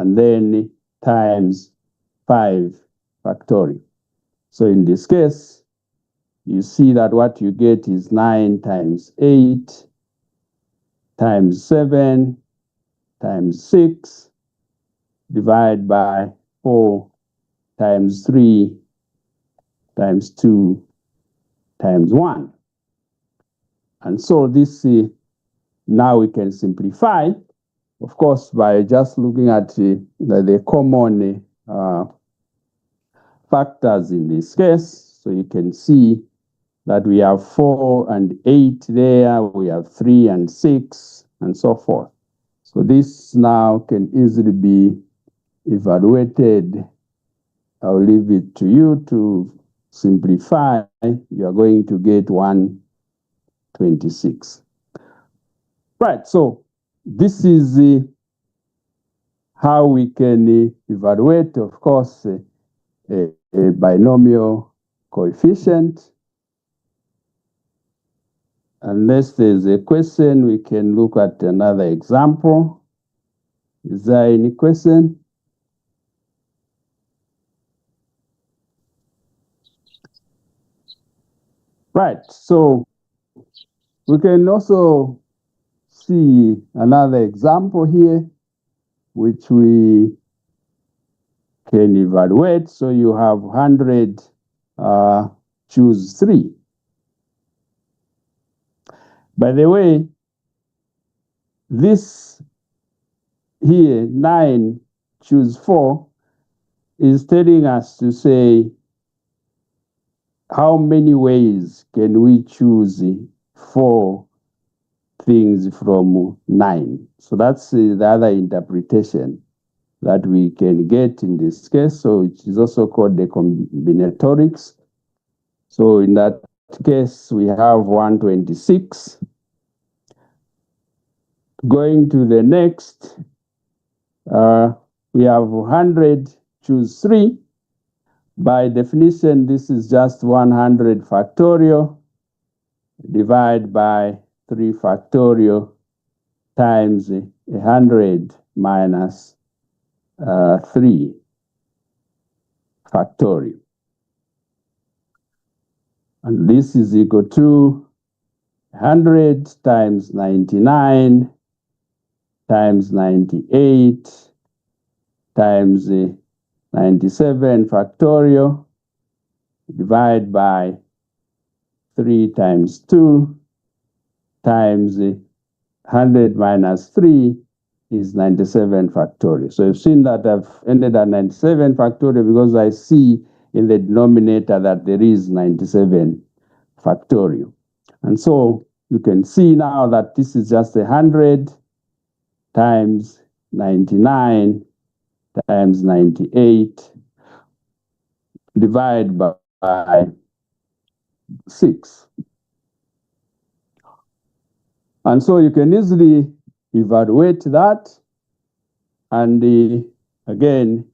and then times 5 factorial. So in this case, you see that what you get is 9 times 8 times 7 times 6 divided by 4 times 3 times 2 times 1. And so this, now we can simplify, of course, by just looking at the common factors in this case. So you can see that we have 4 and 8 there, we have 3 and 6, and so forth. So this now can easily be evaluated. I'll leave it to you to simplify. You are going to get 126. Right, so this is how we can evaluate, of course, a binomial coefficient. Unless there's a question, we can look at another example. Is there any question? Right, so we can also see another example here, which we can evaluate. So you have 100, choose 3. By the way, this here, 9, choose 4, is telling us to say how many ways can we choose 4 things from 9. So that's the other interpretation that we can get in this case. So it is also called the combinatorics. So in that case, we have 126. Going to the next, we have 100, choose 3. By definition, this is just 100 factorial divided by 3 factorial times 100 minus 3 factorial. And this is equal to 100 times 99 times 98 times 97 factorial divided by 3 times 2 times 100 minus 3 is 97 factorial. So you've seen that I've ended at 97 factorial because I see in the denominator that there is 97 factorial. And so you can see now that this is just 100 times 99 times 98 divided by 6. And so you can easily evaluate that. And again,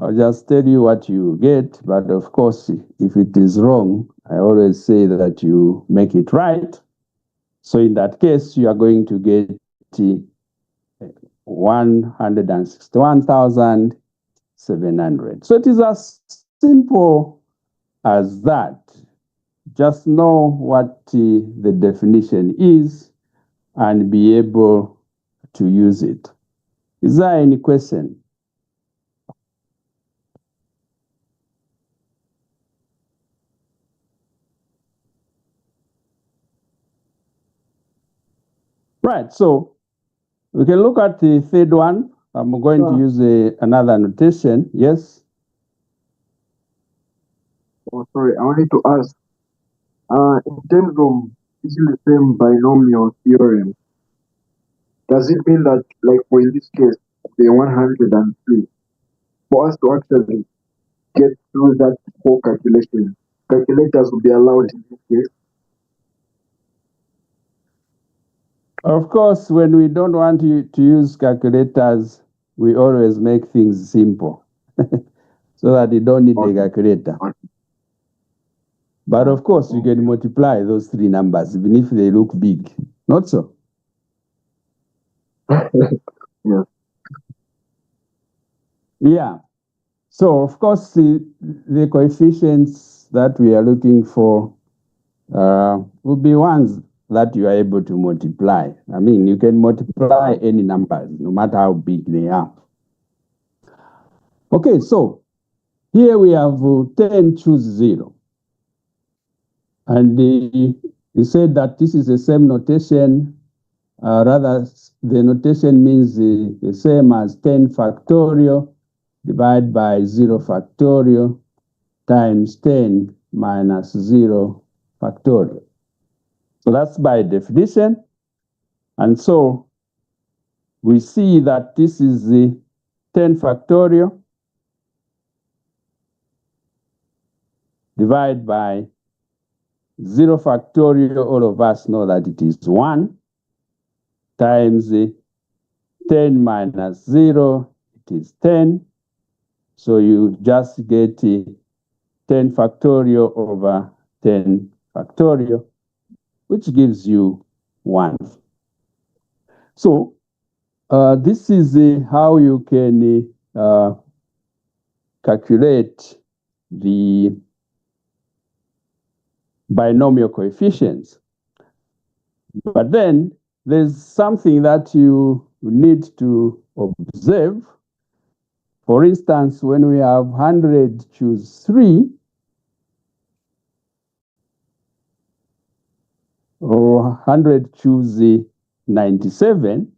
I'll just tell you what you get. But of course, if it is wrong, I always say that you make it right. So in that case, you are going to get 161,700. So it is as simple as that. Just know what the definition is and be able to use it. Is there any question? Right, so we can look at the third one. I'm going to use another notation. Yes? Oh, sorry, I wanted to ask, in terms of using the same binomial theorem, does it mean that, like for in this case, the 103, for us to actually get through that whole calculation, calculators will be allowed in this case? Of course, when we don't want to use calculators, we always make things simple so that you don't need a calculator. But of course, you can multiply those 3 numbers, even if they look big. Not so? Yeah. Yeah. So, of course, the coefficients that we are looking for will be ones that you are able to multiply. I mean, you can multiply any numbers, no matter how big they are. Okay, so here we have 10 choose 0. And we said that this is the same notation. Rather, the notation means the same as 10 factorial divided by 0 factorial times 10 minus 0 factorial. So that's by definition. And so we see that this is the 10 factorial divided by 0 factorial. All of us know that it is 1 times 10 minus 0, it is 10. So you just get 10 factorial over 10 factorial, which gives you 1. So this is how you can calculate the binomial coefficients. But then there's something that you need to observe. For instance, when we have 100 choose 3, or 100 choose 97,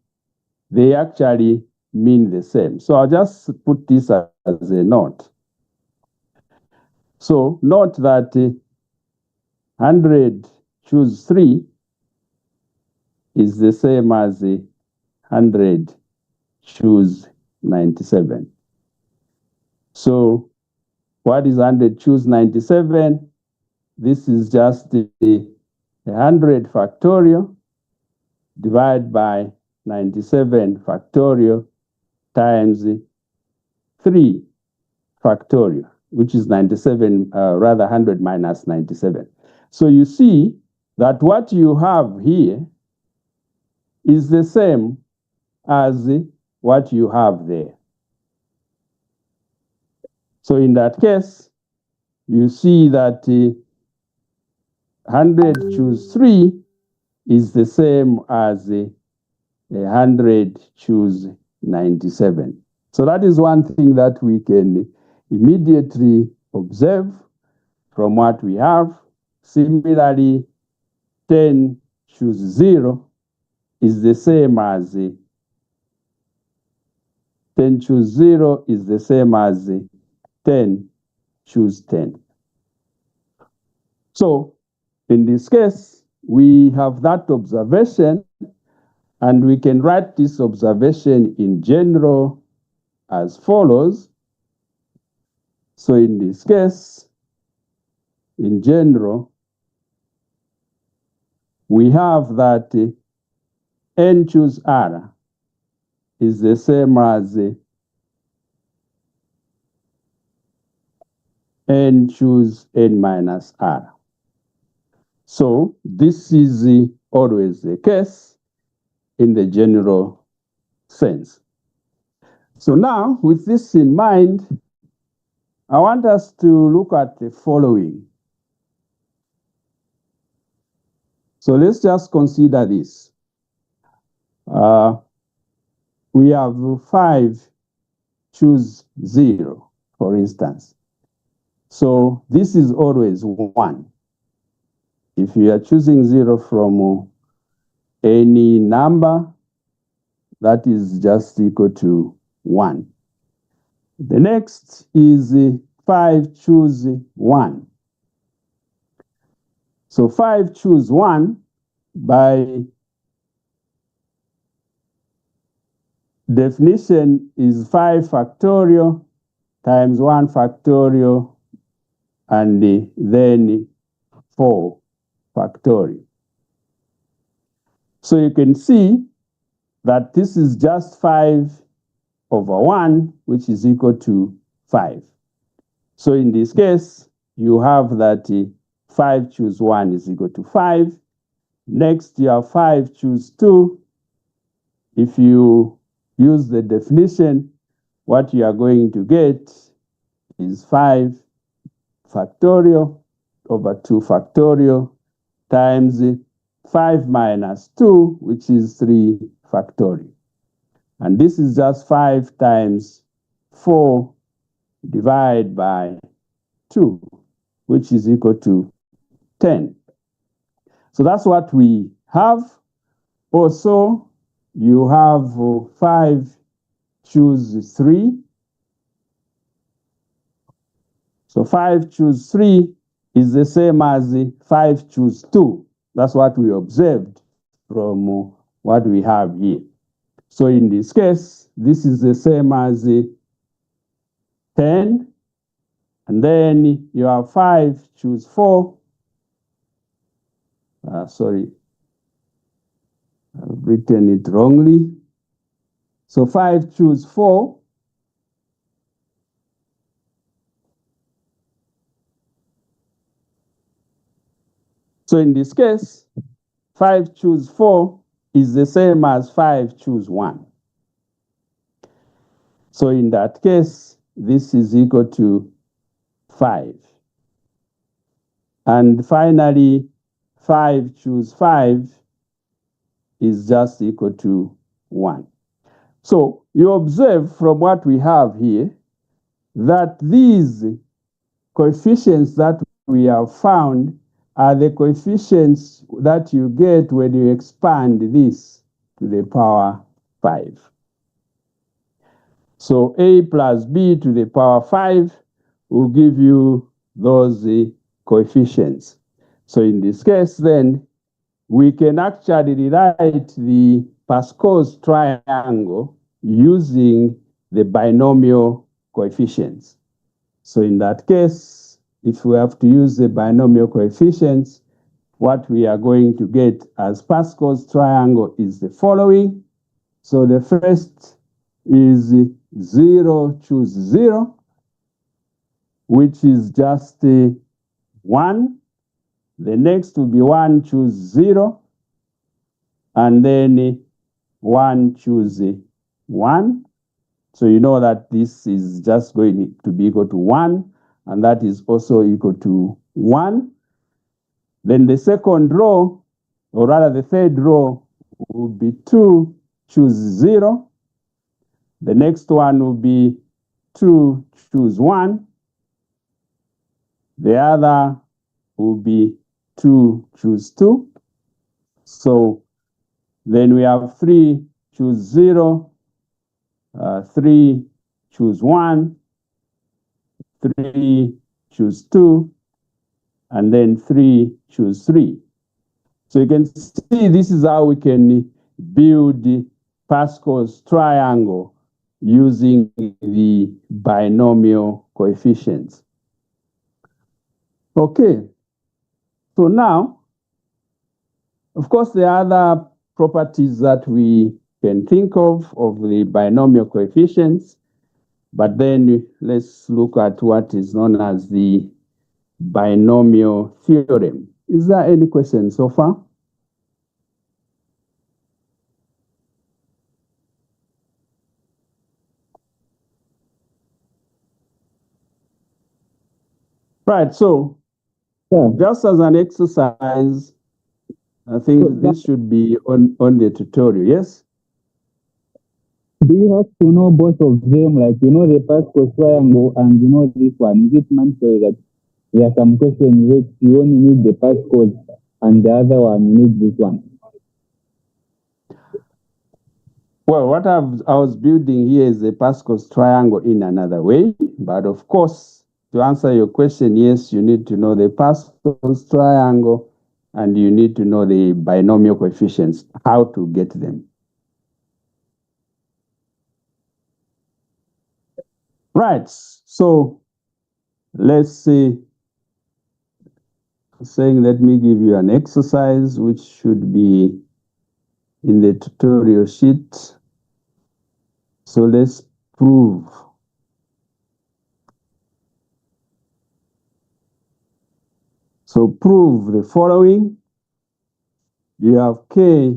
they actually mean the same. So I'll just put this as a note. So note that 100 choose 3 is the same as 100 choose 97. So what is 100 choose 97? This is just the 100 factorial divided by 97 factorial times 3 factorial, which is 97, rather 100 minus 97. So you see that what you have here is the same as what you have there. So in that case, you see that 100 choose 3 is the same as 100 choose 97. So that is one thing that we can immediately observe from what we have. Similarly, 10 choose 0 is the same as 10 choose 0 is the same as 10 choose 10. So in this case, we have that observation, and we can write this observation in general as follows. So in this case, in general, we have that n choose r is the same as n choose n minus r. So this is always the case in the general sense. So now, with this in mind, I want us to look at the following. So let's just consider this. We have 5 choose 0, for instance. So this is always 1. If you are choosing 0 from any number, that is just equal to 1. The next is 5 choose 1. So 5 choose 1 by definition is 5 factorial times 1 factorial and then 4 factorial. So you can see that this is just 5 over 1, which is equal to 5. So in this case, you have that 5 choose 1 is equal to 5. Next, you have 5 choose 2. If you use the definition, what you are going to get is 5 factorial over 2 factorial times 5 minus 2, which is 3 factorial. And this is just 5 times 4 divided by 2, which is equal to 10. So that's what we have. Also, you have 5 choose 3. So 5 choose 3 is the same as 5 choose 2. That's what we observed from what we have here. So in this case, this is the same as 10. And then you have 5 choose 4. Sorry, I've written it wrongly. So 5 choose 4. So in this case, 5 choose 4 is the same as 5 choose 1. So in that case, this is equal to 5. And finally, 5 choose 5 is just equal to 1. So you observe from what we have here that these coefficients that we have found are the coefficients that you get when you expand this to the power 5. So a plus b to the power 5 will give you those coefficients. So in this case, then, we can actually write the Pascal's triangle using the binomial coefficients. So in that case, if we have to use the binomial coefficients, what we are going to get as Pascal's triangle is the following. So the first is 0 choose 0, which is just 1. The next will be 1 choose 0, and then 1 choose 1. So you know that this is just going to be equal to 1, and that is also equal to 1. Then the second row, or rather the third row, will be 2 choose 0. The next one will be 2 choose 1. The other will be 2 choose 2. So then we have 3 choose 0, 3 choose 1, 3 choose 2, and then 3 choose 3. So you can see this is how we can build Pascal's triangle using the binomial coefficients. Okay, so now, of course, there are other properties that we can think of the binomial coefficients, but then let's look at what is known as the binomial theorem. Is there any question so far? Right, so just as an exercise, I think this should be on the tutorial, yes? Do you have to know both of them, like you know the Pascal triangle and you know this one? Is it mandatory that there are some questions which you only need the Pascal and the other one you need this one? Well, what I was building here is the Pascal's triangle in another way, but of course, to answer your question, yes, you need to know the Pascal's triangle and you need to know the binomial coefficients, how to get them. Right, so let's see, let me give you an exercise which should be in the tutorial sheet. So let's prove. So prove the following. You have k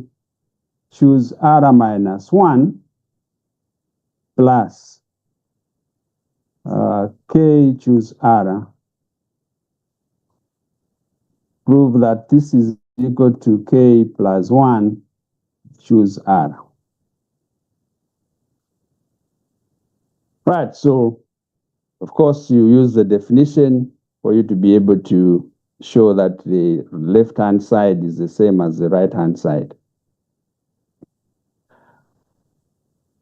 choose r minus 1 plus K, choose R. Prove that this is equal to K plus 1, choose R. Right, so of course you use the definition for you to be able to show that the left-hand side is the same as the right-hand side.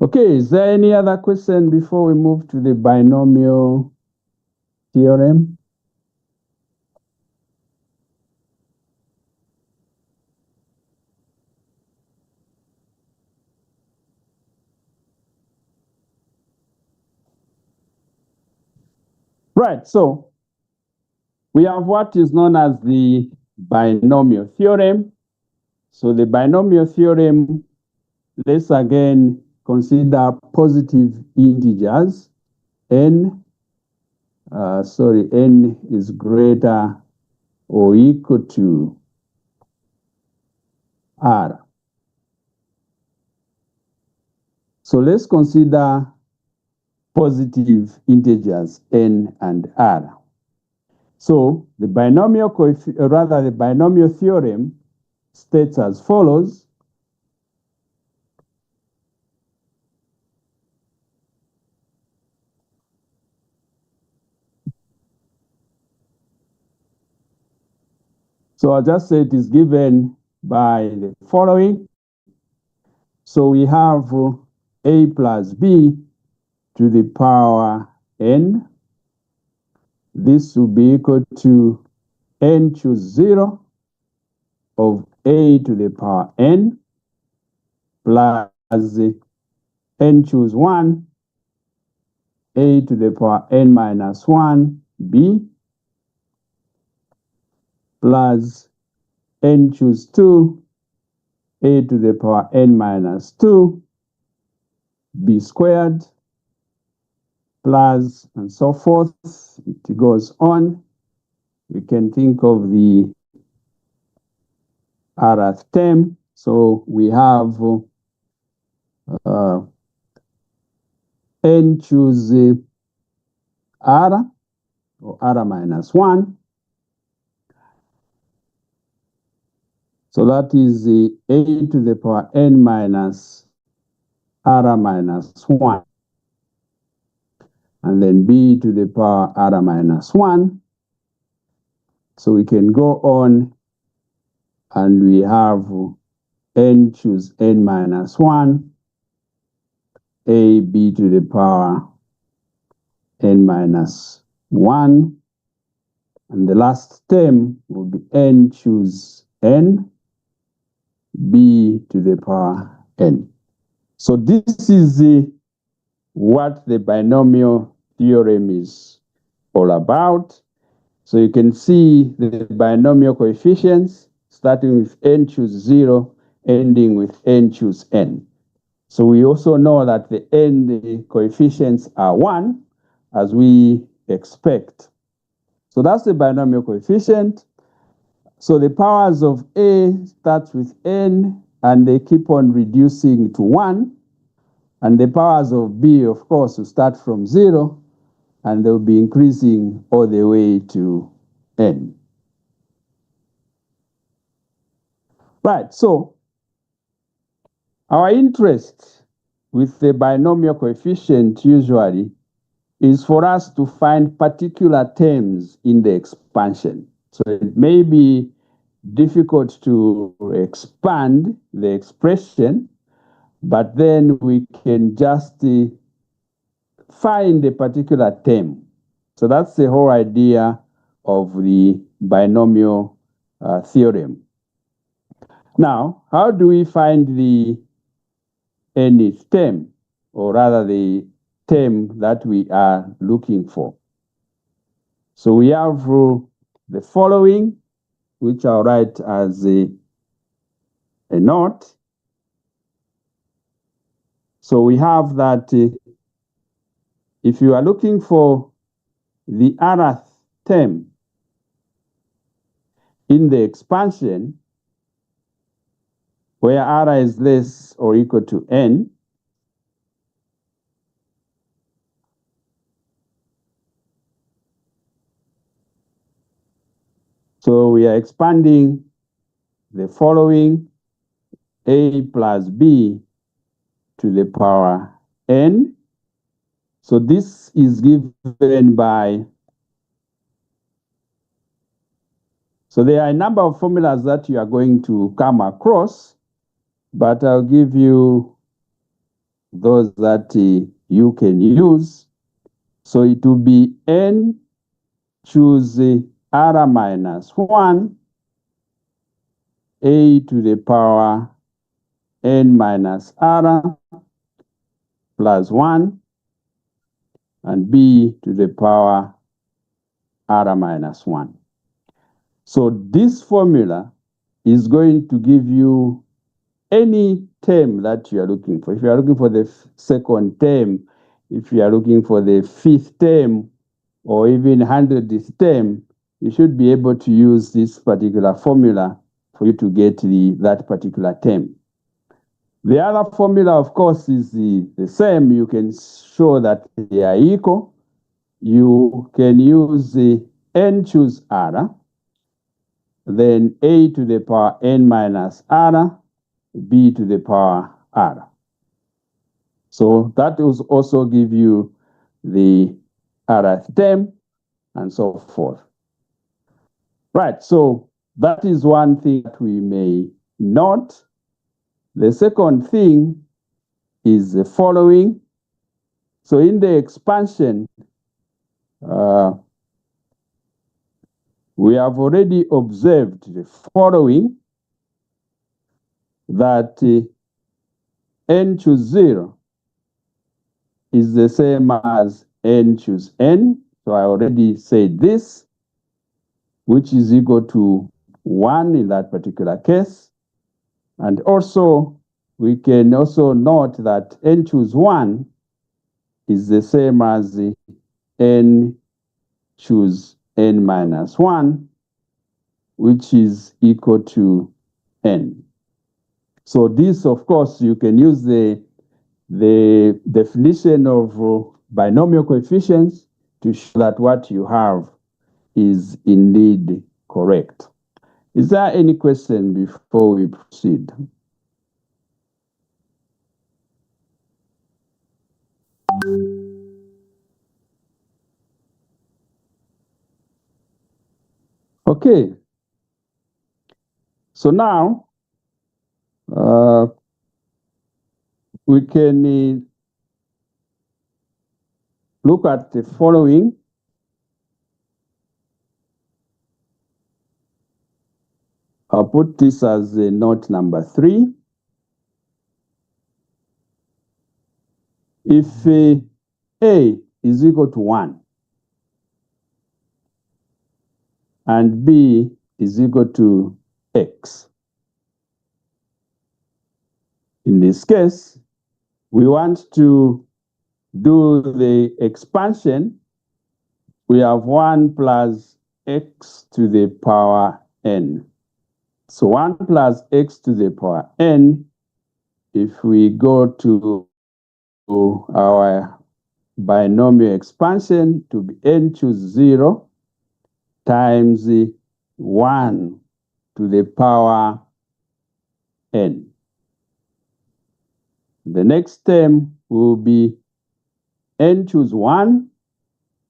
Okay, is there any other question before we move to the binomial theorem? Right, so we have what is known as the binomial theorem. So the binomial theorem, let's again consider positive integers. N is greater or equal to R. So let's consider positive integers N and R. So the binomial theorem states as follows. So I'll just say it is given by the following. So we have A plus B to the power N. This will be equal to N choose 0 of A to the power N plus N choose 1 A to the power N minus 1 B plus N choose 2 A to the power N minus 2 B squared plus and so forth. It goes on. We can think of the rth term. So we have N choose R or R minus 1. So that is the A to the power N minus R minus 1. And then B to the power R minus 1. So we can go on and we have N choose N minus 1, A B to the power N minus 1. And the last term will be N choose N, B to the power N. So this is what the binomial theorem is all about. So you can see the binomial coefficients starting with N choose 0, ending with N choose N. So we also know that the N coefficients are 1, as we expect. So that's the binomial coefficient. So the powers of A starts with N, and they keep on reducing to 1. And the powers of B, of course, will start from 0, and they'll be increasing all the way to N. Right, so our interest with the binomial coefficient usually is for us to find particular terms in the expansion. So it may be difficult to expand the expression, but then we can just find a particular term. So that's the whole idea of the binomial theorem. Now, how do we find the nth term, or rather the term that we are looking for? So we have the following, which I'll write as a note. So we have that if you are looking for the rth term in the expansion, where r is less or equal to n, So we are expanding the following: a plus b to the power n. So this is given by, so there are a number of formulas that you are going to come across, but I'll give you those that you can use. So it will be n, choose r minus 1, a to the power n minus r plus 1, and b to the power r minus 1. So this formula is going to give you any term that you are looking for. If you are looking for the second term, if you are looking for the 5th term, or even 100th term, you should be able to use this particular formula for you to get that particular term. The other formula, of course, is the same. You can show that they are equal. You can use the n choose r, then a to the power n minus r, b to the power r. So that will also give you the rth term and so forth. Right, so that is one thing that we may note. The second thing is the following. So in the expansion, we have already observed the following, that n choose 0 is the same as n choose n. So I already said this, which is equal to 1 in that particular case. And also, we can also note that n choose 1 is the same as n choose n minus 1, which is equal to n. So this, of course, you can use the definition of binomial coefficients to show that what you have is indeed correct. Is there any question before we proceed? Okay. So now we can look at the following. I'll put this as note number 3. If A is equal to 1 and B is equal to X, in this case, we want to do the expansion. We have 1 plus x to the power n. So 1 plus x to the power n, if we go to our binomial expansion, to be n choose 0 times 1 to the power n. The next term will be n choose 1,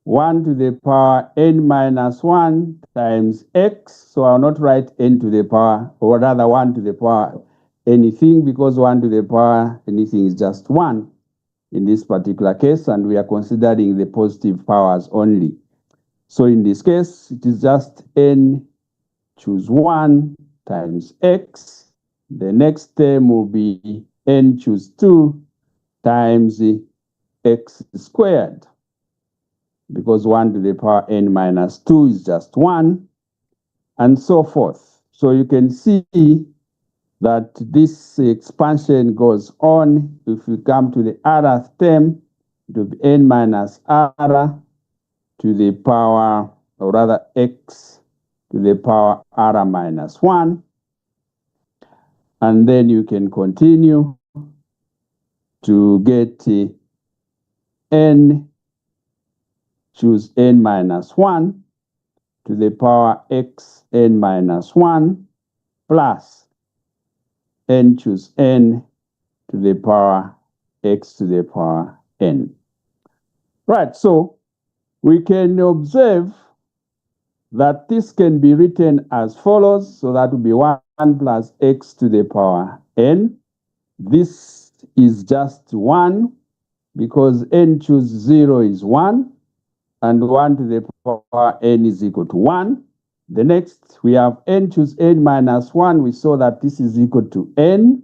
1 to the power n minus 1 times x. So I'll not write n to the power, or rather 1 to the power anything, because 1 to the power anything is just 1 in this particular case, and we are considering the positive powers only. So in this case, it is just n choose 1 times x. The next term will be n choose 2 times x squared, because 1 to the power n minus 2 is just 1, and so forth. So you can see that this expansion goes on. If we come to the rth term, it will be n minus r to the power, or rather x to the power r minus 1. And then you can continue to get n choose n minus 1 to the power xn minus 1 plus n choose n to the power x to the power n. Right, so we can observe that this can be written as follows. So that would be 1 plus x to the power n. This is just 1 because n choose 0 is 1, and 1 to the power n is equal to 1. The next, we have n choose n minus 1. We saw that this is equal to n.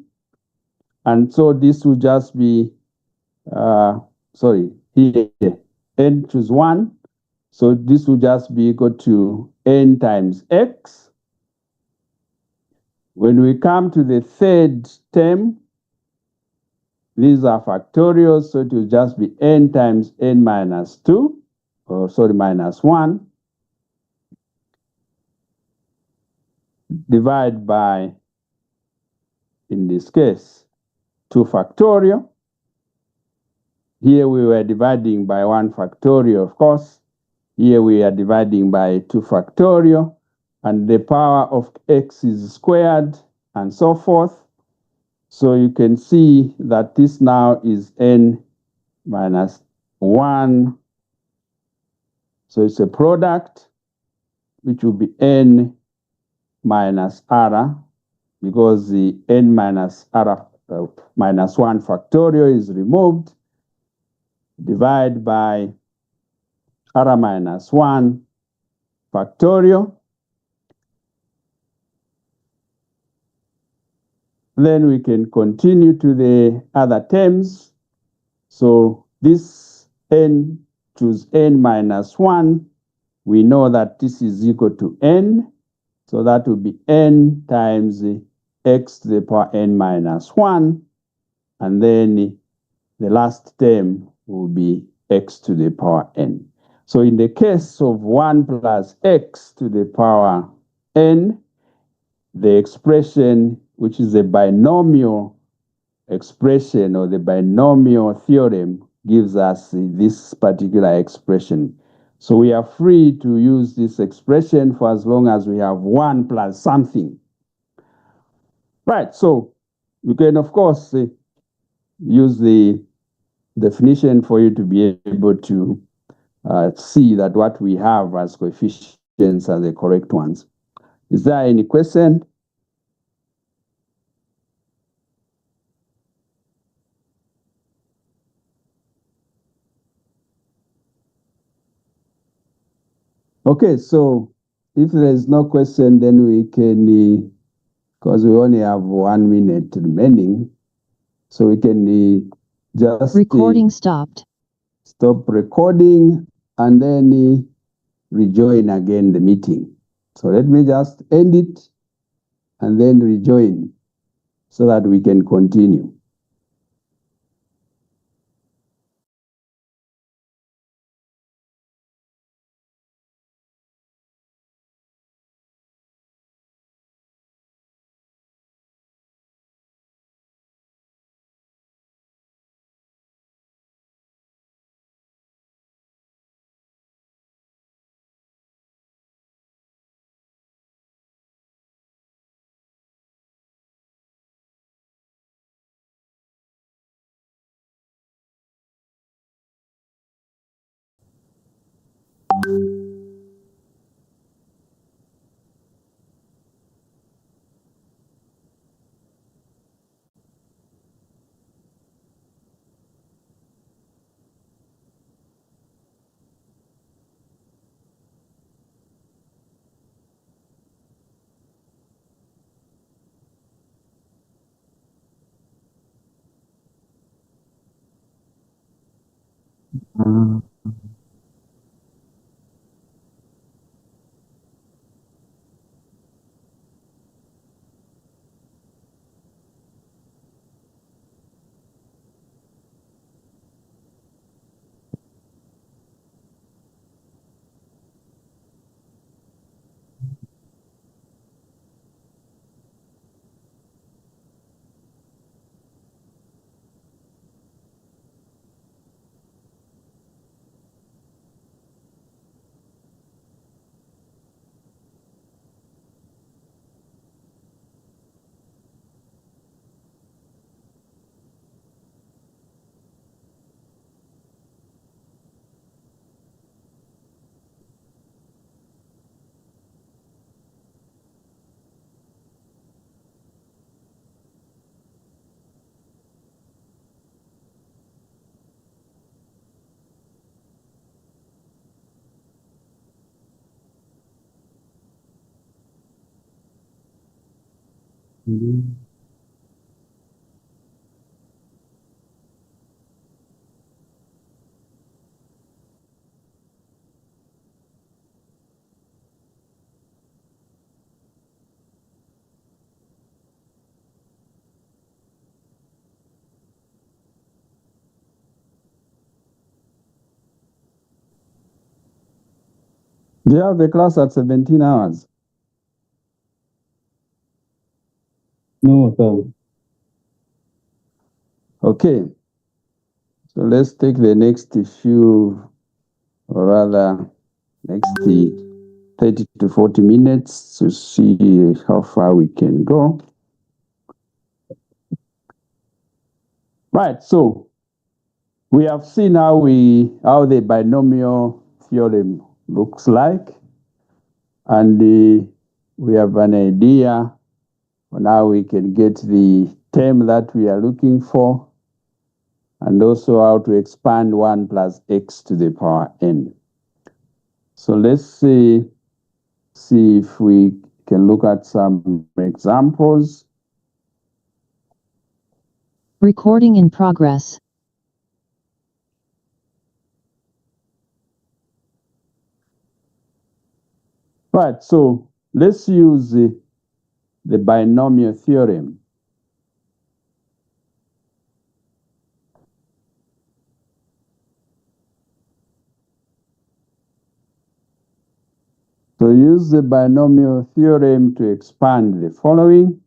And so this will just be, here, n choose 1. So this will just be equal to n times x. When we come to the third term, these are factorials, so it will just be n times n minus 2, minus 1, divided by, in this case, 2 factorial. Here we were dividing by 1 factorial, of course. Here we are dividing by 2 factorial, and the power of x is squared, and so forth. So you can see that this now is n minus 1. So it's a product, which will be n minus r, because the n minus r minus 1 factorial is removed, divided by r minus 1 factorial. Then we can continue to the other terms. So this n choose n minus 1, we know that this is equal to n. So that will be n times x to the power n minus 1. And then the last term will be x to the power n. So in the case of 1 plus x to the power n, the expression, which is a binomial expression or the binomial theorem, gives us this particular expression. So we are free to use this expression for as long as we have 1 plus something. Right, so you can, of course, use the definition for you to be able to see that what we have as coefficients are the correct ones. Is there any question? Okay, so if there is no question, then we can, because we only have 1 minute remaining, so we can just recording stopped. Stop recording and then rejoin again the meeting. So let me just end it and then rejoin so that we can continue. Do you have a class at 17 hours? No, sir. Okay. So let's take the next few, or rather, next 30 to 40 minutes to see how far we can go. Right, so we have seen how the binomial theorem looks like, and we have an idea on how we can get the term that we are looking for, and also how to expand 1 plus x to the power n. So let's see if we can look at some examples. Recording in progress. Right, so let's use the binomial theorem. So use the binomial theorem to expand the following.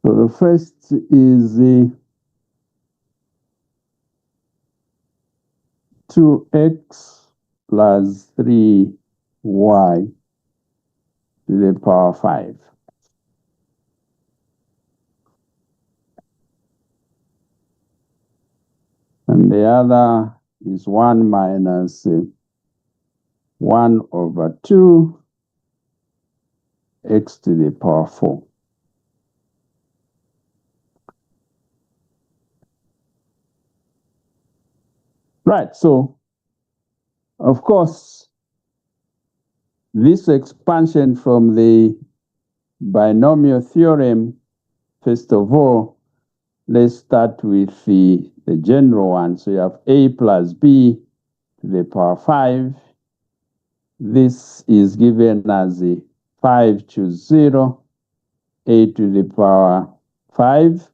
So the first is 2x plus 3y to the power 5. And the other is 1 minus 1 over 2 x to the power 4. Right, so of course, this expansion from the binomial theorem, first of all, let's start with the general one. So you have a plus b to the power 5. This is given as 5 choose 0, a to the power 5,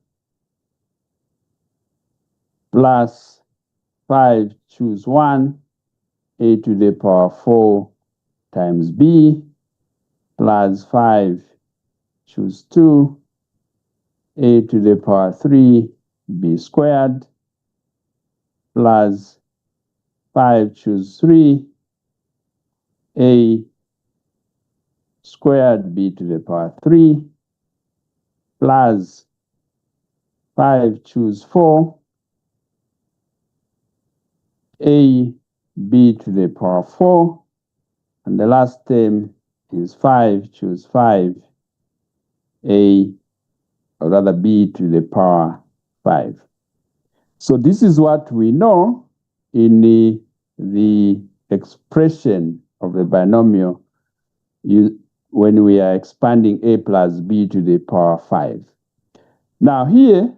plus 5 choose 1, a to the power 4 times b, plus 5 choose 2, a to the power 3 b squared, plus 5 choose 3, a squared b to the power 3, plus 5 choose 4, a b to the power 4, and the last term is 5 choose 5, a, or rather b to the power 5. So this is what we know in the expression of the binomial when we are expanding a plus b to the power 5. Now here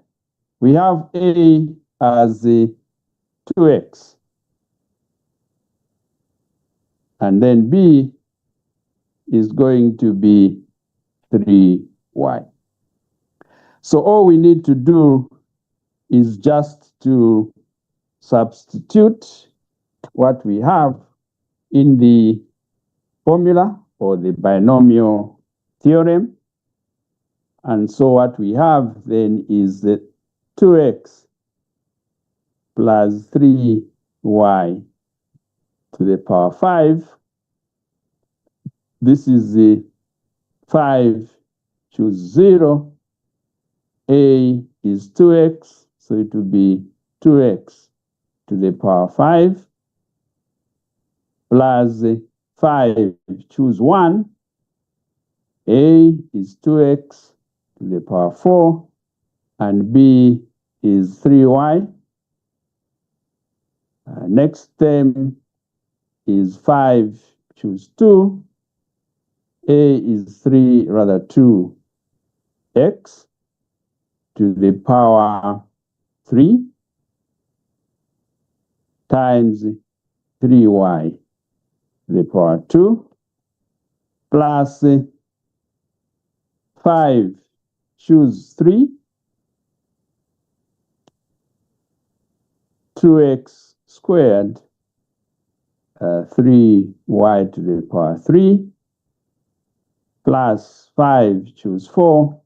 we have a as 2x, and then b is going to be 3y. So all we need to do is just to substitute what we have in the formula or the binomial theorem. And so what we have then is that 2x plus 3y to the power 5. This is the 5 choose 0. A is 2x, so it will be 2x to the power 5, plus 5 choose 1. A is 2x to the power 4, and b is 3y. Next term is 5 choose 2. A is 2x to the power 3 times 3y to the power 2 plus 5, choose 3, 2x squared, 3y to the power 3, plus 5, choose 4,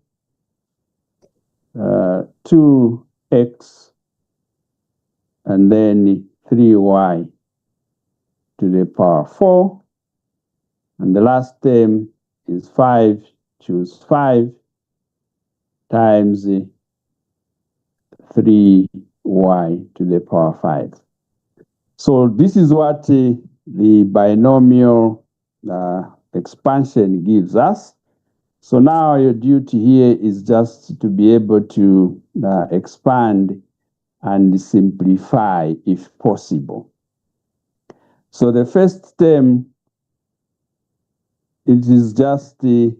2x, and then 3y to the power 4. And the last term is 5, choose 5, times 3y to the power 5. So this is what the binomial expansion gives us. So now your duty here is just to be able to expand and simplify if possible. So the first term, it is just the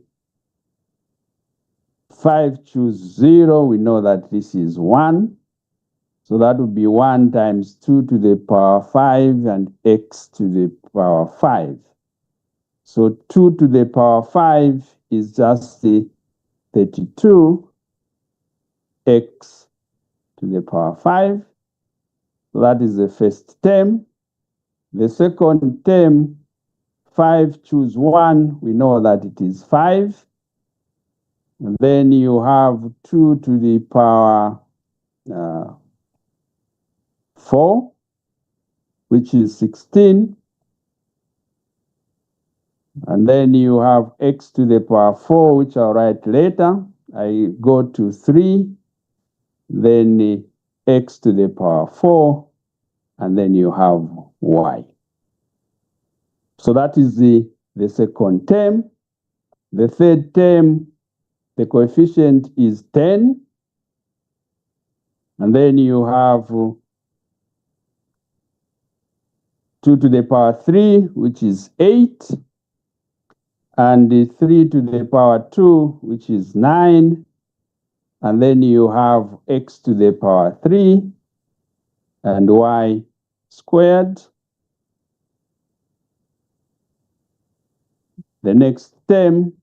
5, choose 0. We know that this is 1. So that would be 1 times 2 to the power 5 and x to the power 5. So 2 to the power 5 is just the 32 x to the power 5. So that is the first term. The second term, 5, choose 1. We know that it is 5. And then you have 2 to the power 4, which is 16. And then you have x to the power 4, which I'll write later. I go to 3, then x to the power 4, and then you have y. So that is the second term. The third term, the coefficient is 10. And then you have 2 to the power 3, which is 8. And 3 to the power 2, which is 9. And then you have x to the power 3 and y squared. The next term,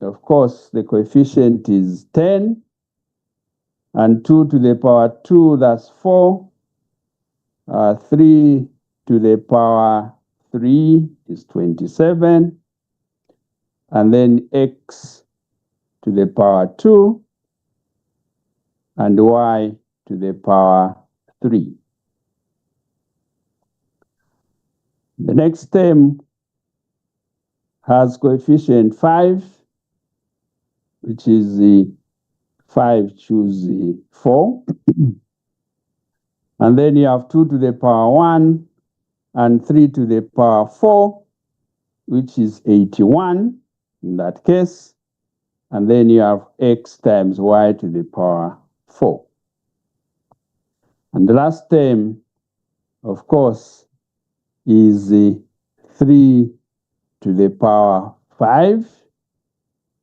of course, the coefficient is 10. And 2 to the power 2, that's 4. 3 to the power 3 is 27. And then x to the power 2 and y to the power 3. The next term has coefficient 5, which is the 5, choose the 4. And then you have 2 to the power 1 and 3 to the power 4, which is 81 in that case. And then you have x times y to the power 4. And the last term, of course, is the 3 to the power 5.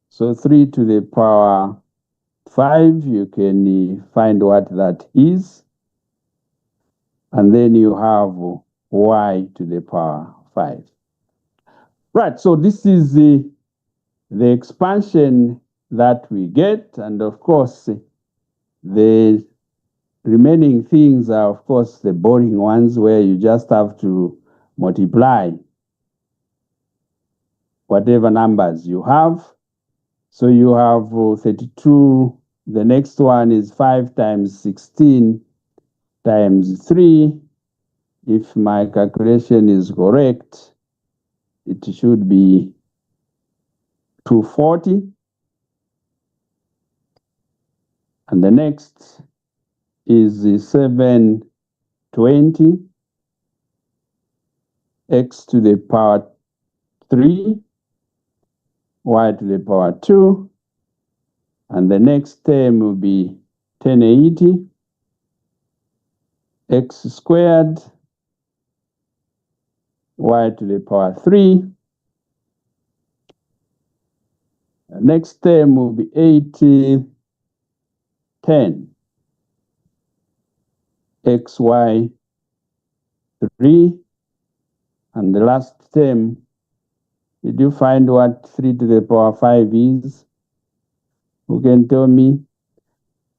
So 3 to the power 5, you can find what that is. And then you have y to the power 5. Right, so this is the expansion that we get. And of course, the remaining things are, of course, the boring ones where you just have to multiply whatever numbers you have. So you have 32. The next one is 5 times 16 times 3. If my calculation is correct, it should be 240. And the next is 720 x to the power 3, y to the power 2. And the next term will be 1080 x squared, y to the power 3. Next term will be 8, 10. xy 3. And the last term, did you find what 3 to the power 5 is? Who can tell me?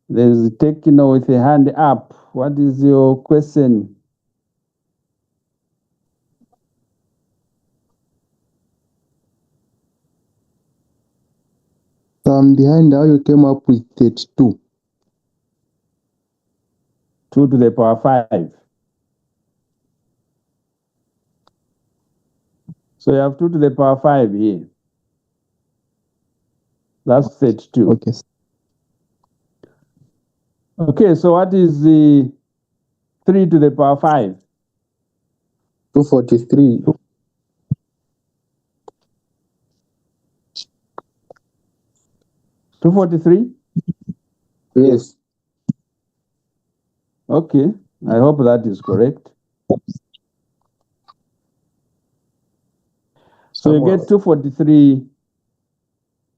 There's a techno with a hand up. What is your question? I'm behind how you came up with 32. 2 to the power 5. So you have 2 to the power 5 here. That's 32. Okay. Okay, so what is the 3 to the power 5? 243. 243? Yes. Okay, I hope that is correct. So you get 243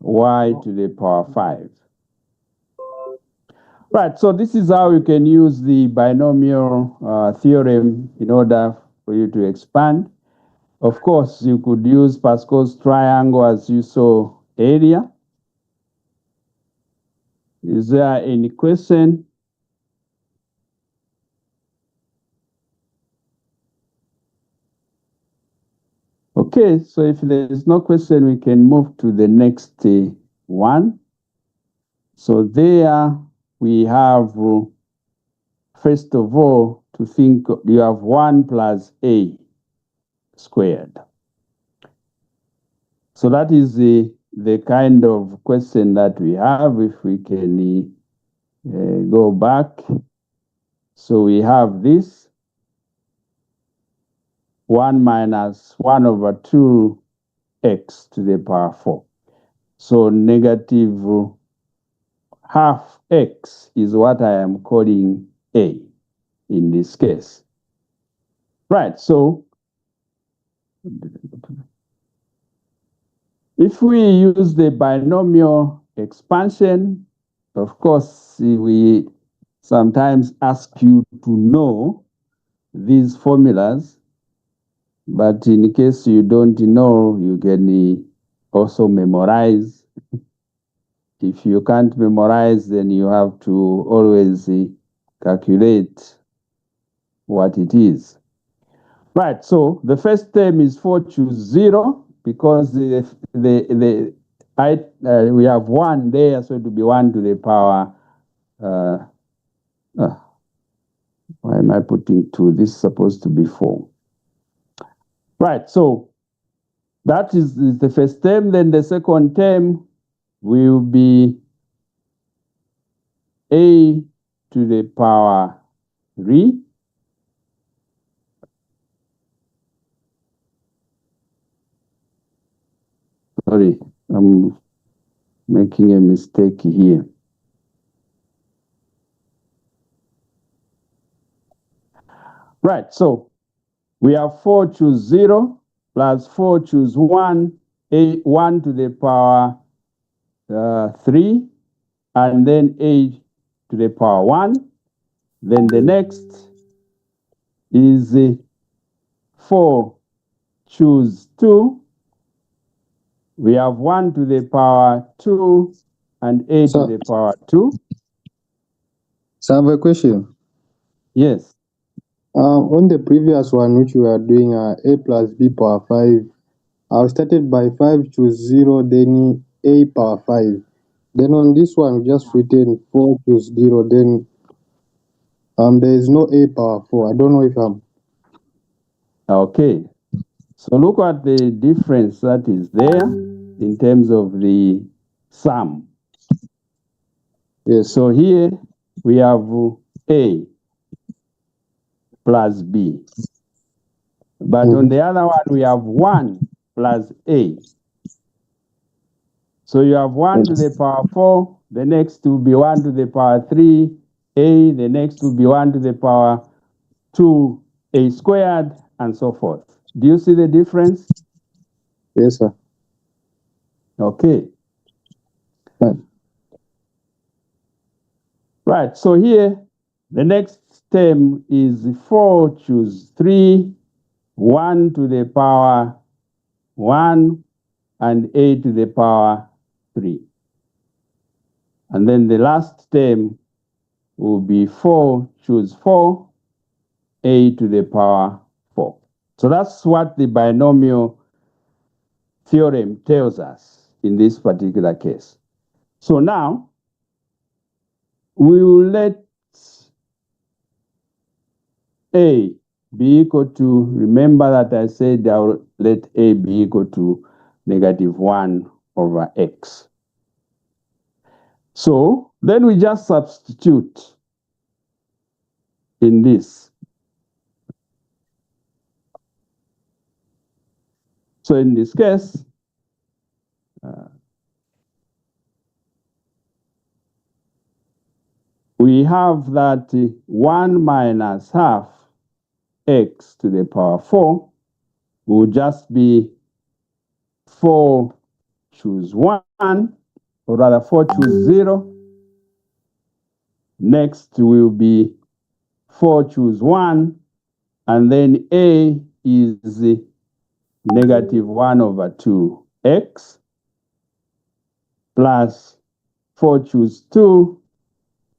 y to the power 5. Right, so this is how you can use the binomial theorem in order for you to expand. Of course, you could use Pascal's triangle as you saw earlier. Is there any question? Okay, so if there is no question, we can move to the next one. So there we have, first of all, to think you have 1 plus a squared. So that is the kind of question that we have. If we can go back. So we have this 1 minus 1 over 2x to the power 4. So negative half x is what I am calling a in this case. Right, so if we use the binomial expansion, of course, we sometimes ask you to know these formulas, but in case you don't know, you can also memorize. If you can't memorize, then you have to always calculate what it is. Right, so the first term is 4 choose 0 because we have 1 there, so it will be 1 to the power. Why am I putting 2? This is supposed to be 4. Right, so that is the first term. Then the second term will be a to the power 3. Sorry, I'm making a mistake here. Right, so we have 4 choose 0 plus 4 choose 1, 1 to the power 3, and then a to the power 1. Then the next is 4 choose 2. We have 1 to the power 2 and a to the power 2. So I have a question. Yes. On the previous one, which we were doing a plus b power 5, I started by 5 choose 0, then a power 5. Then on this one, we just written 4 choose 0, then there is no a power 4. I don't know if I'm... Okay. So look at the difference that is there in terms of the sum. Yes. So here we have a plus b. But on the other one, we have 1 plus a. So you have 1 to the power 4, the next will be 1 to the power 3, a, the next will be 1 to the power 2, a squared, and so forth. Do you see the difference? Yes, sir. Okay. Right, so here, the next term is 4 choose 3, 1 to the power 1, and a to the power 3. And then the last term will be 4 choose 4, a to the power 4. So that's what the binomial theorem tells us in this particular case. So now, we will let a be equal to, remember that I said I'll let a be equal to negative 1 over x. So then we just substitute in this. So in this case, we have that 1 minus half x to the power 4 will just be 4 choose 1, or rather 4 choose 0. Next will be 4 choose 1, and then a is negative 1 over 2x plus 4 choose 2,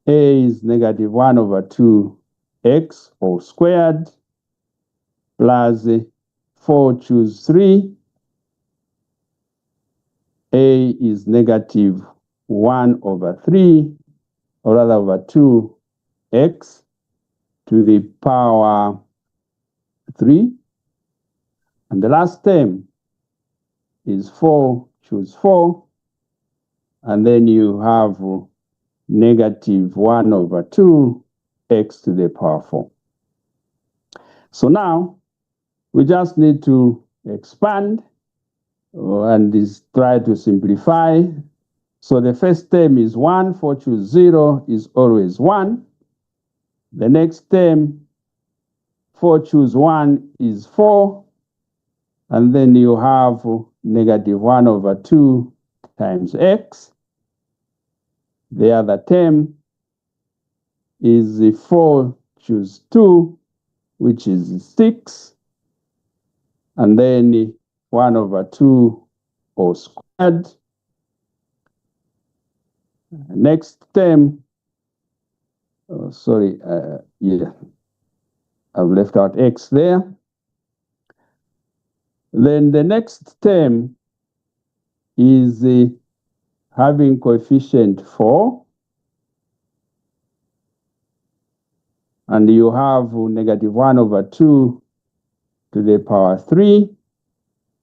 a is negative 1 over 2x all squared, plus 4 choose 3, a is negative 1 over 3, or rather over 2x to the power 3. And the last term is 4 choose 4, and then you have negative 1 over 2x to the power 4. So now, we just need to expand and try to simplify. So the first term is 1, 4 choose 0 is always 1. The next term, 4 choose 1 is 4. And then you have negative 1 over 2 times x. The other term is 4 choose 2, which is 6. And then 1 over 2 all squared. Next term, yeah, I've left out x there. Then the next term is having coefficient 4. And you have negative 1 over 2 to the power 3.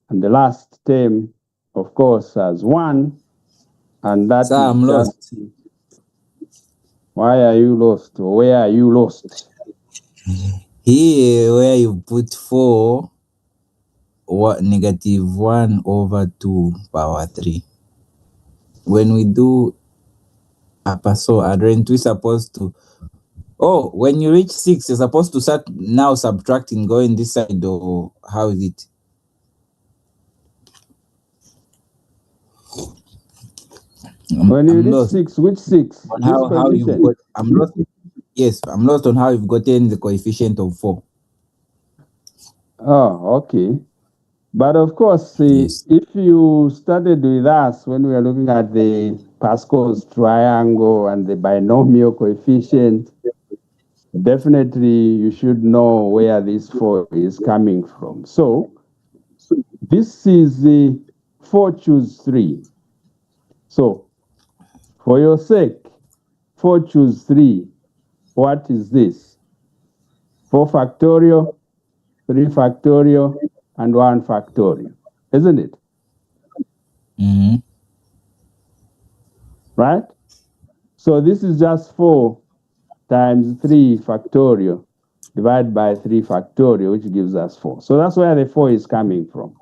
And the last term, of course, has 1. And that Sir, I'm lost. Why are you lost? Or where are you lost? Here, where you put 4, negative 1 over 2 power 3. When we do aren't we supposed to? Oh, when you reach 6, you're supposed to start now subtracting, going this side, or how is it? When you reach 6, which 6? On This how you've coefficient? got, I'm lost. Yes, I'm lost on how you've gotten the coefficient of 4. Oh, okay. But of course, Yes. if you started with us when we were looking at the Pascal's triangle and the binomial coefficient, definitely you should know where this 4 is coming from. So this is the 4 choose 3. So for your sake, 4 choose 3. What is this? 4 factorial, 3 factorial, and 1 factorial, isn't it? Mm-hmm. Right? So this is just 4 times 3 factorial divided by 3 factorial, which gives us 4. So that's where the 4 is coming from.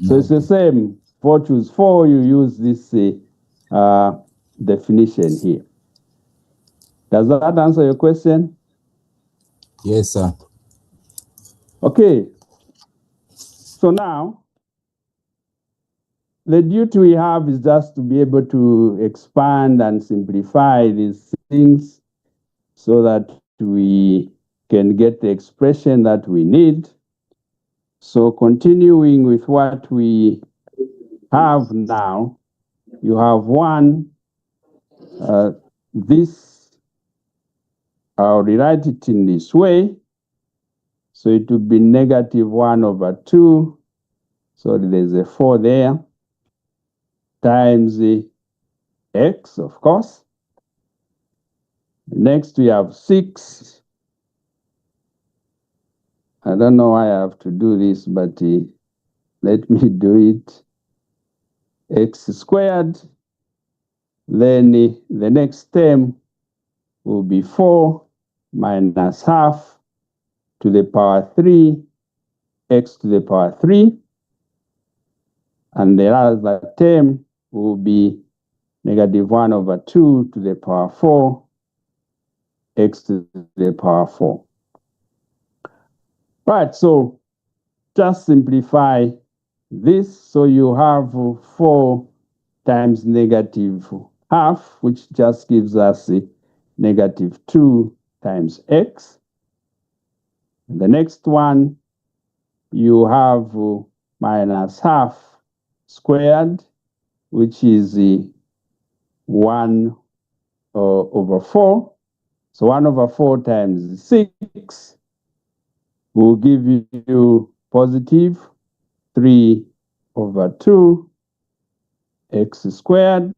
So it's the same. 4 choose 4, you use this definition here. Does that answer your question? Yes, sir. Okay. So now, the duty we have is just to be able to expand and simplify this things so that we can get the expression that we need. So continuing with what we have now, you have 1, this, I'll rewrite it in this way. So it would be -1/2. So there's a 4 there, times the x, of course. Next we have 6. I don't know why I have to do this, but let me do it. X squared. Then the next term will be 4 minus half to the power 3, x to the power 3. And the other term will be -1/2 to the power 4, x to the power 4. Right, so just simplify this. So you have 4 times -half, which just gives us -2 times x. The next one, you have minus half squared, which is 1/4. So 1/4 times 6 will give you positive 3/2 x squared.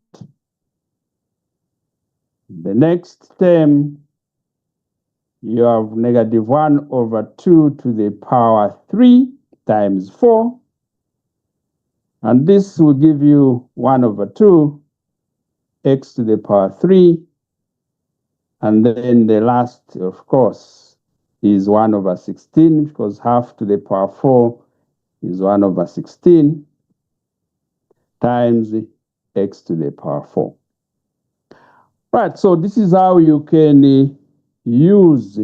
The next term, you have -1/2 to the power 3 times 4. And this will give you 1/2 x to the power 3. And then the last, of course, is 1/16, because half to the power 4 is 1/16 times x to the power 4. Right, so this is how you can use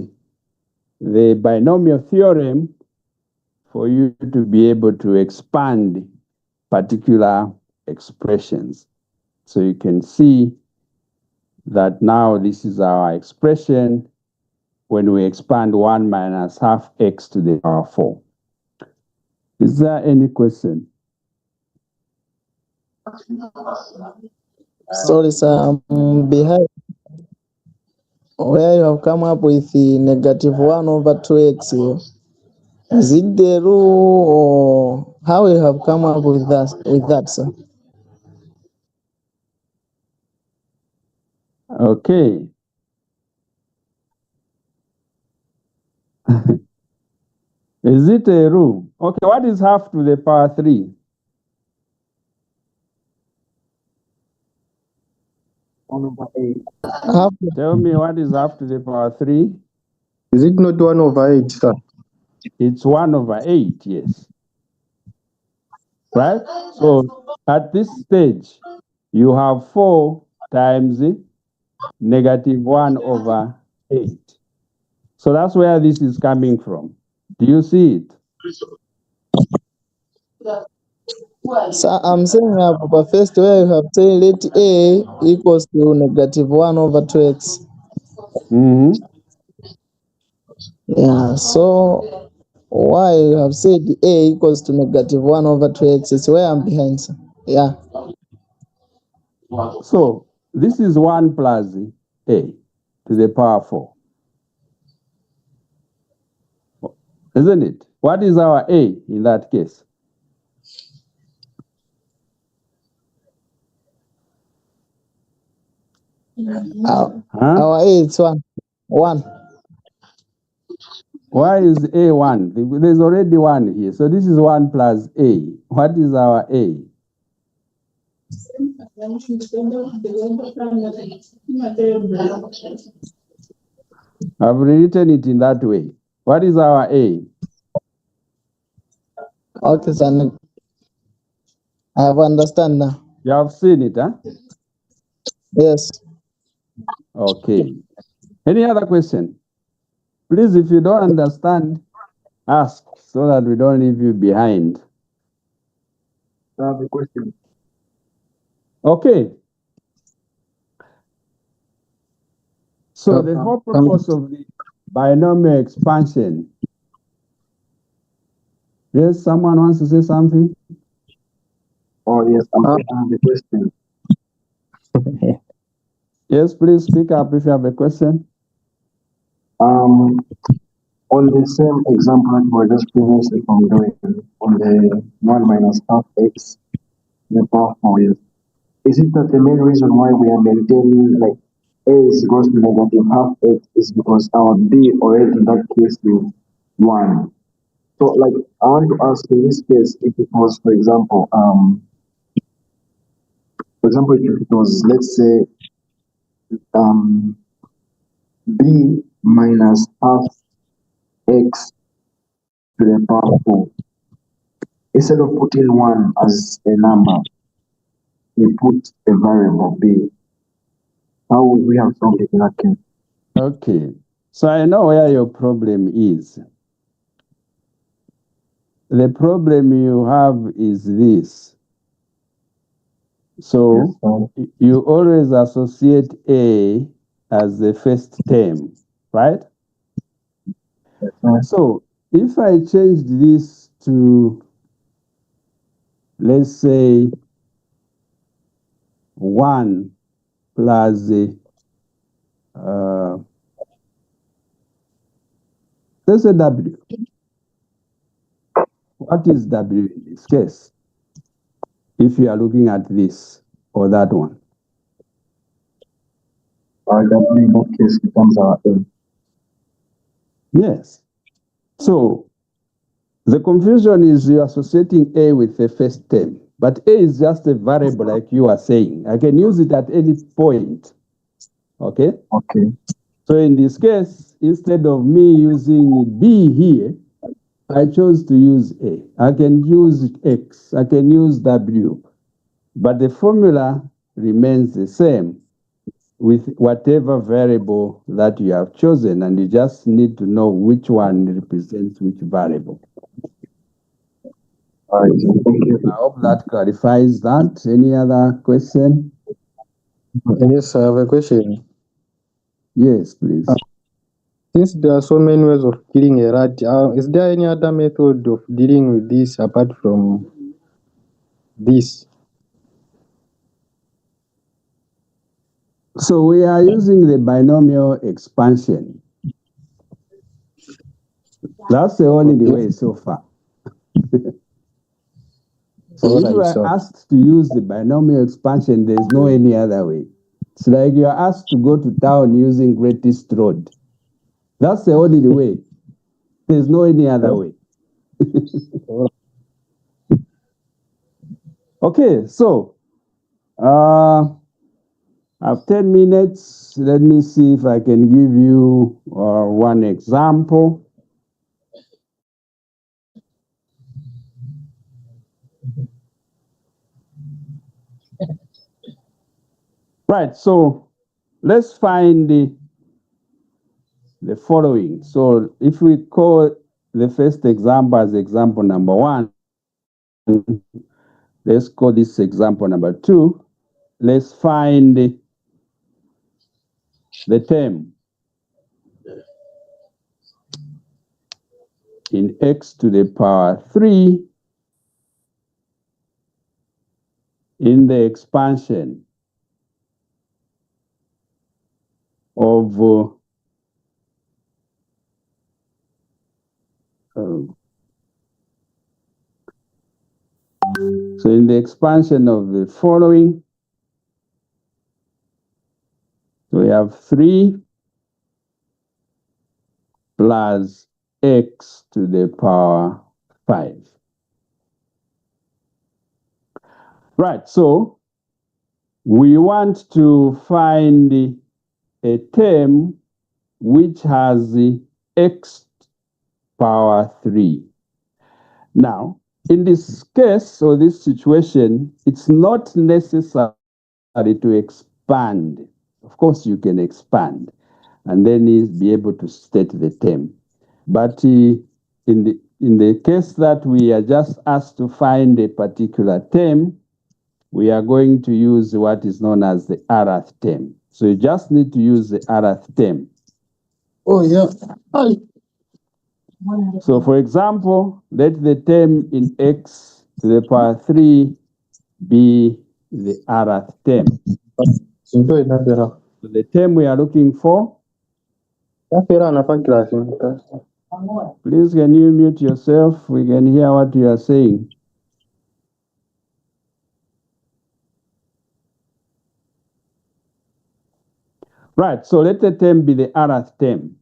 the binomial theorem for you to be able to expand particular expressions. So you can see that now this is our expression when we expand 1 minus half x to the power 4. Is there any question? Sorry, sir. Behind where you have come up with the -1/2x, is it the rule or how you have come up with that, sir? Okay. Is it a rule? Okay, what is half to the power 3? 1/8. Tell me, what is half to the power 3? Is it not 1/8, sir? It's 1/8, yes. Right? So at this stage, you have 4 times -1/8. So that's where this is coming from. Do you see it? So I'm saying first where you have said let a equals to -1/2x. Mm-hmm. Yeah, so why you have said a equals to -1/2x? It's where I'm behind, sir. Yeah. So this is 1 plus a to the power 4. Isn't it? What is our a in that case? Our a is 1. 1. Why is a 1? There's already 1 here. So this is 1 plus a. What is our a? I've written it in that way. What is our a? Okay, sir. I have understand now. You have seen it, huh? Yes. Okay. Any other question? Please, if you don't understand, ask so that we don't leave you behind. I have a question. Okay. So the whole purpose of the binomial expansion. Yes, someone wants to say something? Oh yes, I have a question. Yes, please speak up if you have a question. On the same example that we were just previously from doing on the 1 minus half x to the power 4, yes. Is it that the main reason why we are maintaining like a is equals to negative half x is because our b already in that case is 1? So like I want to ask in this case if it was if it was, let's say, um b minus half x to the power 4, instead of putting 1 as a number, we put a variable b. How would we have solved it in that case? Okay, so I know where your problem is. The problem you have is this. So you always associate A as the first term, right? So if I change this to, let's say, 1 plus, let's say W. What is W in this case? If you are looking at this or that one. W in that case becomes our a. Yes. So the confusion is you associating A with the first term, but A is just a variable like you are saying. I can use it at any point. Okay? Okay. So in this case, instead of me using B here, I chose to use A. I can use X, I can use W, but the formula remains the same with whatever variable that you have chosen, and you just need to know which one represents which variable. All right. Thank you. I hope that clarifies that. Any other question? Yes, I have a question. Yes, please. Since there are so many ways of killing a rat, is there any other method of dealing with this apart from this? So we are using the binomial expansion. That's the only way so far. So if you are asked to use the binomial expansion, there's no any other way. It's like you are asked to go to town using greatest road. That's the only way. There's no any other way. Okay, so I have 10 minutes. Let me see if I can give you one example. Right, so let's find the following. So if we call the first example as example number 1, let's call this example number 2. Let's find the term in x to the power 3 in the expansion of so in the expansion of the following, so we have 3 plus x to the power 5. Right, so we want to find a term which has x power 3. Now, in this case or this situation, it's not necessary to expand. Of course, you can expand and then be able to state the term. But in the case that we are just asked to find a particular term, we are going to use what is known as the Arath term. So you just need to use the rth term. Oh, yeah. So for example, let the term in x to the power 3 be the rth term. So the term we are looking for, please can you mute yourself? We can hear what you are saying. Right, so let the term be the rth term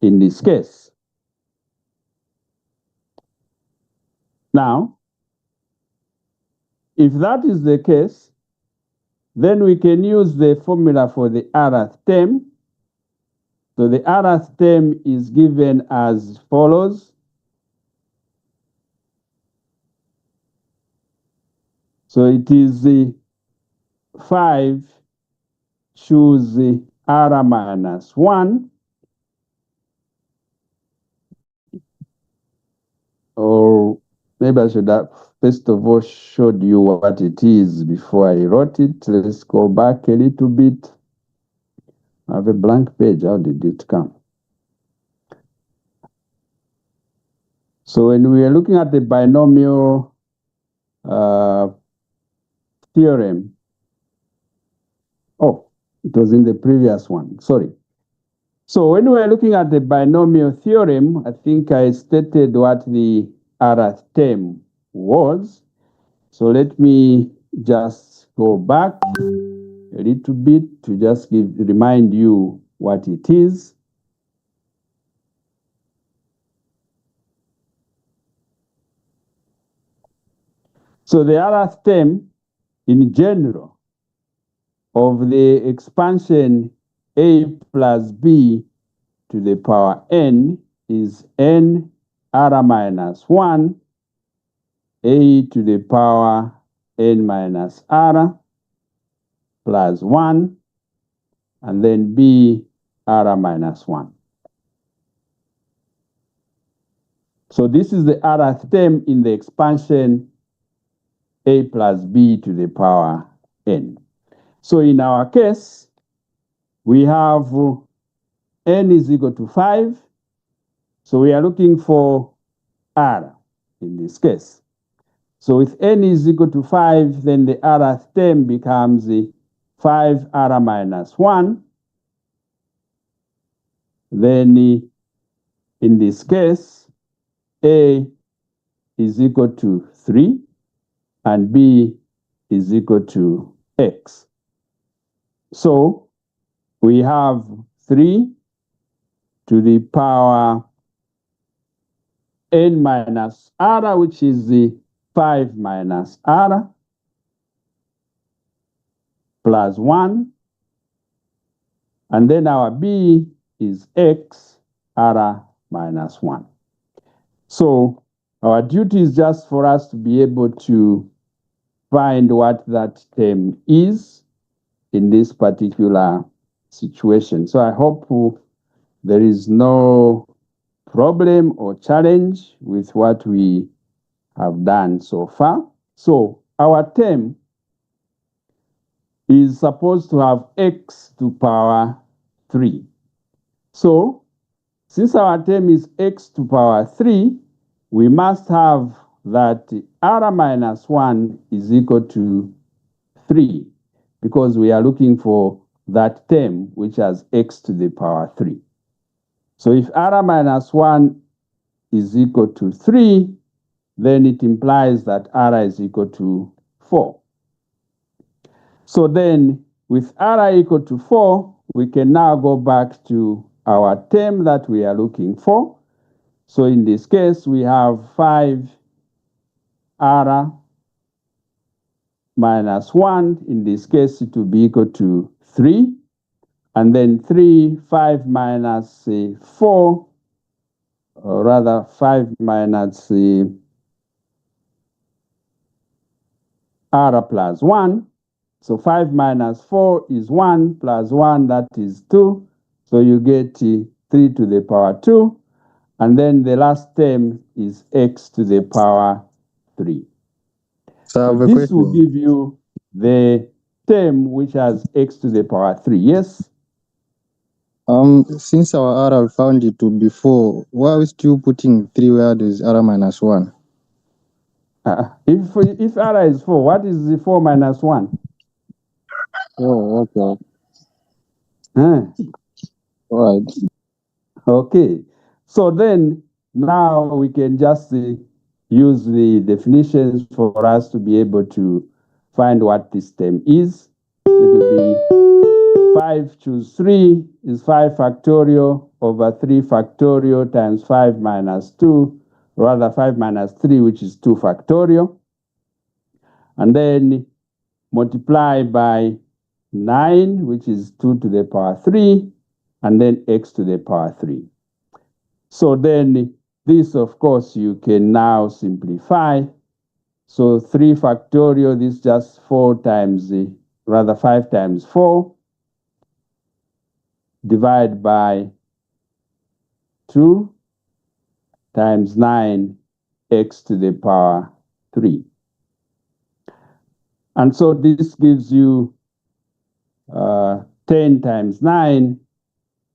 in this case. Now, if that is the case, then we can use the formula for the rth term. So the rth term is given as follows. So it is the 5 choose the r minus 1, or maybe I should have first of all showed you what it is before I wrote it. Let's go back a little bit. I have a blank page. How did it come? So when we are looking at the binomial theorem, oh, it was in the previous one, sorry. So when we are looking at the binomial theorem, I think I stated what the rth term was. So let me just go back a little bit to just remind you what it is. So the rth term in general of the expansion a plus b to the power n is n r minus 1 a to the power n minus r plus 1, and then b r minus 1. So this is the rth term in the expansion a plus b to the power n. So in our case, we have n is equal to 5. So we are looking for r in this case. So if n is equal to 5, then the rth term becomes 5r minus 1. Then in this case, a is equal to 3 and b is equal to x. So we have 3 to the power n minus r, which is the 5 minus r, plus 1. And then our b is x r minus 1. So our duty is just for us to be able to find what that term is in this particular situation. So I hope there is no problem or challenge with what we have done so far. So our term is supposed to have x to power 3. So since our term is x to power 3, we must have that r minus 1 is equal to 3, because we are looking for that term which has x to the power 3. So if r minus 1 is equal to 3, then it implies that r is equal to 4. So then with r equal to 4, we can now go back to our term that we are looking for. So in this case, we have 5r minus 1. In this case, it will be equal to 3. And then 5 minus 4, or rather 5 minus r plus 1. So 5 minus 4 is 1, plus 1, that is 2. So you get 3 to the power 2. And then the last term is x to the power 3. So this will give you the term which has x to the power 3. Yes? Since our R found it to be 4, why are we still putting 3 where there's R minus 1? If R is 4, what is the 4 minus 1? Oh, okay. Huh? All right. Okay. So then now we can just use the definitions for us to be able to find what this term is. It will be 5 choose 3 is 5 factorial over 3 factorial times 5 minus 2, rather 5 minus 3, which is 2 factorial. And then multiply by 9, which is 2 to the power 3, and then x to the power 3. So then this, of course, you can now simplify. So 3 factorial, this is just 4 times, rather 5 times 4, divide by 2 times 9, x to the power 3. And so this gives you 10 times 9,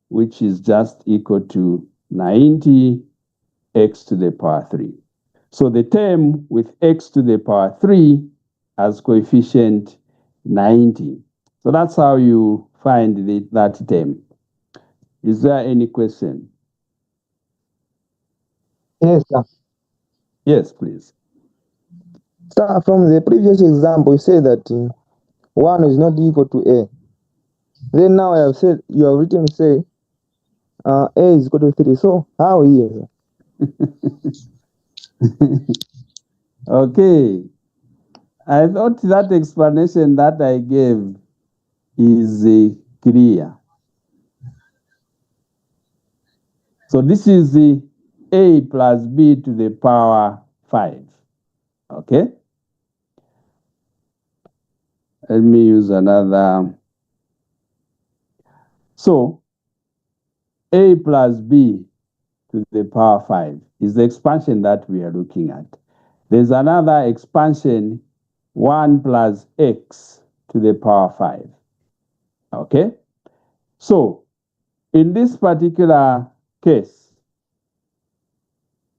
which is just equal to 90, x to the power 3. So the term with x to the power 3 as coefficient 90. So that's how you find that term. Is there any question? Yes, sir. Yes, please. Sir, from the previous example, you said that 1 is not equal to A. Then now I have said, you have written, say, A is equal to 3. So how here? Okay. I thought that explanation that I gave is clear. So this is the A plus B to the power 5. Okay? Let me use another. So A plus B to the power 5 is the expansion that we are looking at. There's another expansion, 1 plus x to the power 5. Okay? So, in this particular case,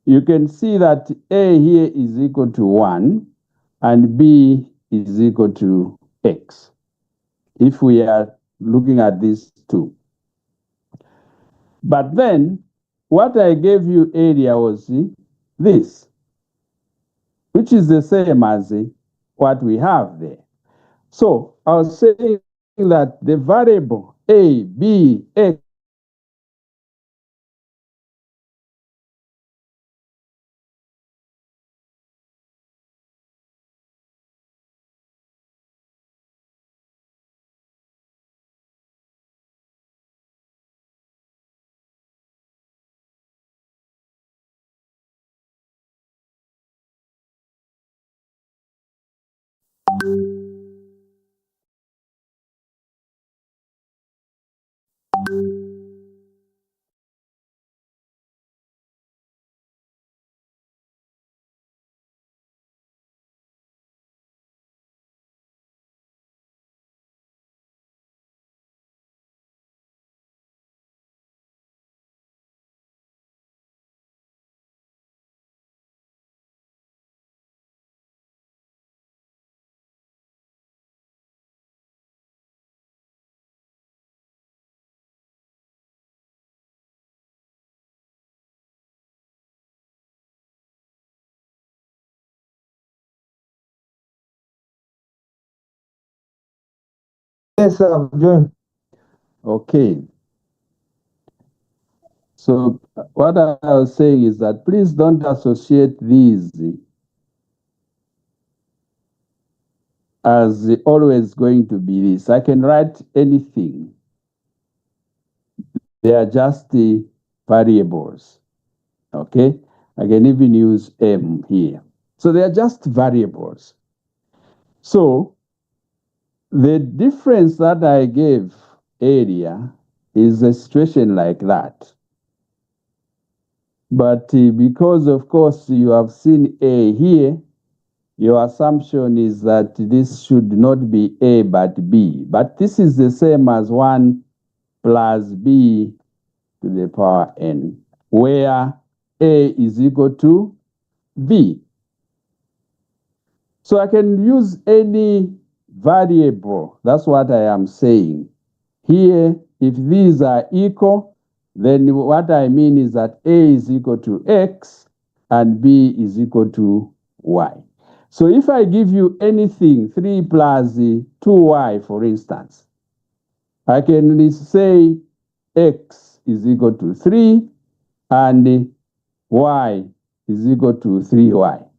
you can see that A here is equal to 1 and B is equal to x, if we are looking at these two. But then, what I gave you earlier was this, which is the same as what we have there. So I was saying that the variable A, B, X Yes, sir, join. Okay. So what I was saying is that please don't associate these as always going to be this. I can write anything. They are just the variables. Okay? I can even use M here. So they are just variables. So the difference that I gave earlier is a situation like that. But because, of course, you have seen A here, your assumption is that this should not be A but B. But this is the same as 1 plus B to the power n, where A is equal to B. So I can use any variable. That's what I am saying. Here, if these are equal, then what I mean is that A is equal to X and B is equal to Y. So if I give you anything, 3 plus 2Y, for instance, I can say X is equal to 3 and Y is equal to 3Y.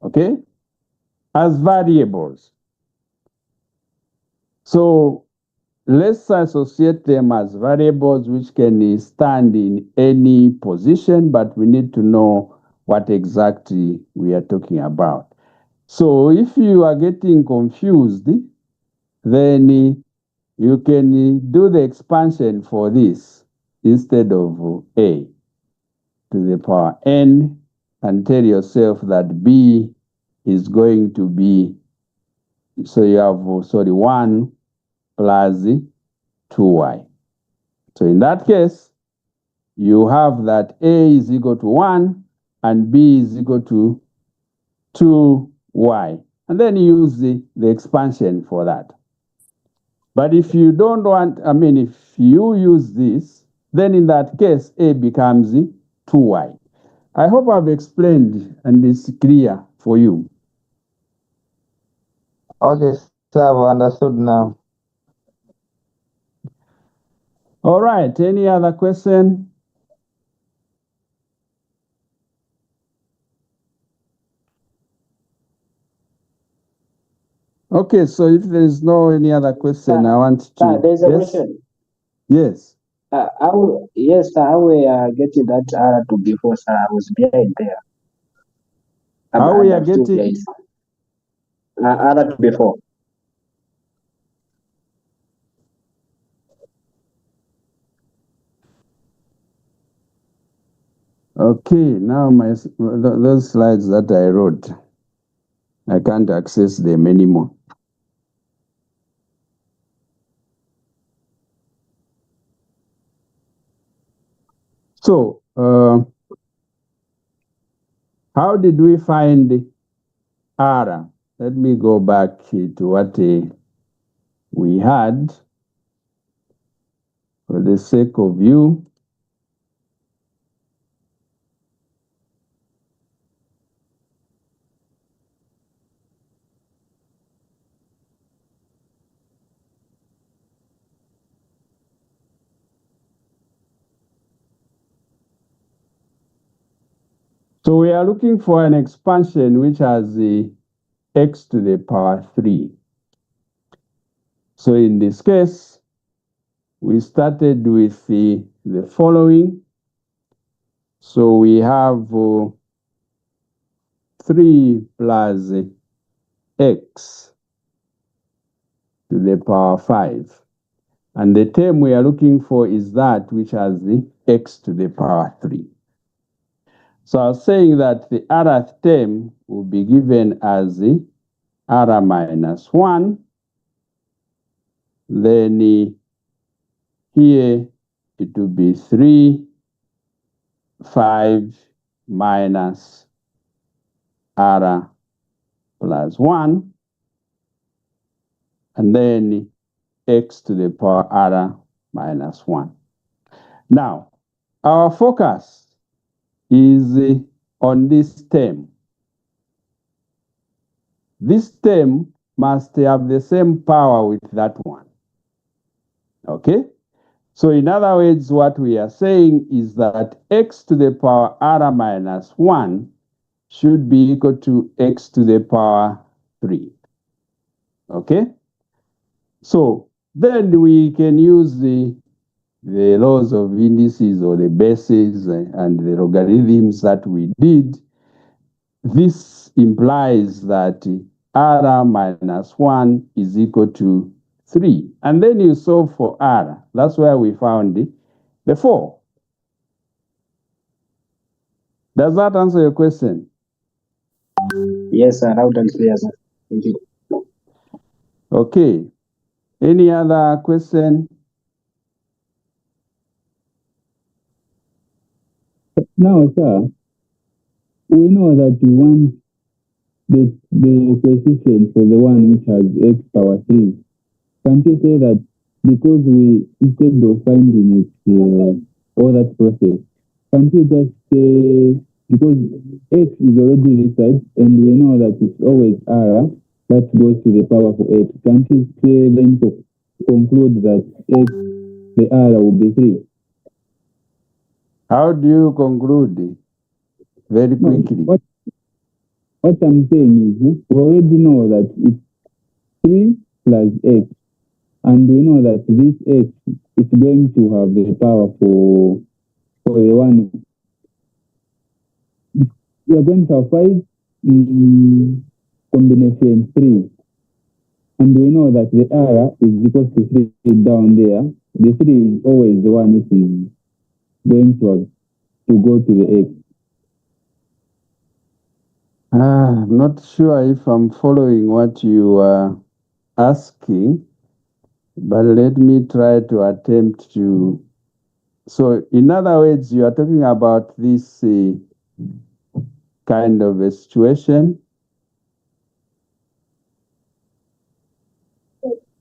Okay? As variables. So let's associate them as variables which can stand in any position, but we need to know what exactly we are talking about. So if you are getting confused, then you can do the expansion for this instead of A to the power n and tell yourself that B is going to be, so you have, 1 plus 2y. So in that case, you have that A is equal to 1 and B is equal to 2y. And then you use the expansion for that. But if you don't want, if you use this, then in that case, A becomes 2y. I hope I've explained and it's clear for you. Okay, sir, I've understood now. All right, any other question? Okay, so if there is no any other question, I want to. There's a question. Yes. Yes, sir, how we are getting that R to before, sir? I was behind there. How we are getting R to before. Okay, now those slides that I wrote, I can't access them anymore. So, how did we find R? Let me go back to what we had for the sake of you. So we are looking for an expansion which has the x to the power 3. So in this case, we started with the following. So we have 3 plus x to the power 5. And the term we are looking for is that which has the x to the power 3. So I was saying that the rth term will be given as the r minus 1. Then here it will be 3, 5 minus r plus 1. And then x to the power r minus 1. Now, our focus is on this term. This term must have the same power with that one. Okay? So in other words, what we are saying is that x to the power r minus 1 should be equal to x to the power 3. Okay? So then we can use the laws of indices or the bases and the logarithms that we did. This implies that r minus 1 is equal to 3. And then you solve for r. That's where we found the 4. Does that answer your question? Yes, sir. Loud and clear, sir. Thank you. Okay. Any other question? Now, sir, we know that you want the coefficient for the one which has x power 3. Can't you say that because we, instead of finding it, all that process, can't you just say, because x is already researched and we know that it's always r that goes to the power of 8, can't you say then to conclude that x, the r will be 3? How do you conclude? Very No, quickly. what I'm saying is, we already know that it's 3 plus x, and we know that this x is going to have the power for the one. We are going to have 5 combination 3, and we know that the r is equal to 3 down there. The 3 is always the one which is going to go to the x. I'm not sure if I'm following what you are asking, but let me try to attempt to. So, in other words, you are talking about this kind of a situation,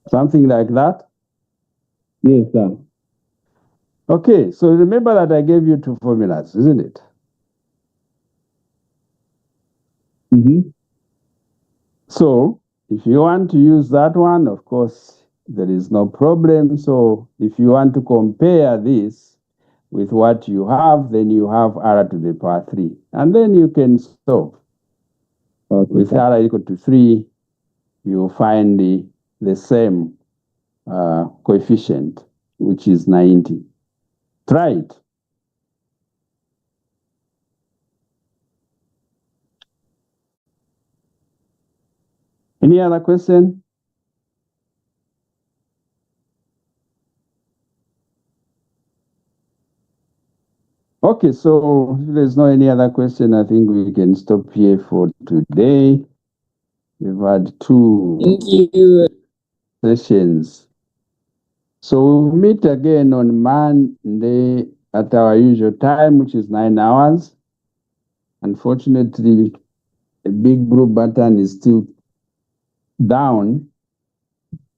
something like that. Yes, sir. Okay, so remember that I gave you two formulas, isn't it? Mm-hmm. So, if you want to use that one, of course, there is no problem. So, if you want to compare this with what you have, then you have r to the power 3. And then you can solve. Okay, With sir. r equal to 3, you find the same coefficient, which is 90. Try it. Any other question? Okay, so if there's no any other question, I think we can stop here for today. We've had 2 Thank you. sessions. So we'll meet again on Monday at our usual time, which is 9 hours. Unfortunately, a big blue button is still down,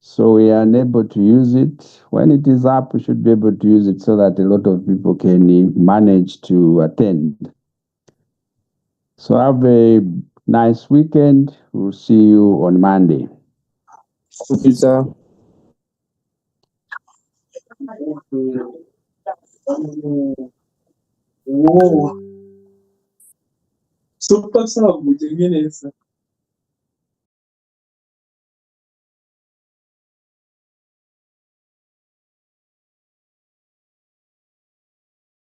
so we are unable to use it. When it is up, we should be able to use it so that a lot of people can manage to attend. So have a nice weekend. We'll see you on Monday. Thank you, sir. Super sabu, tengeneza.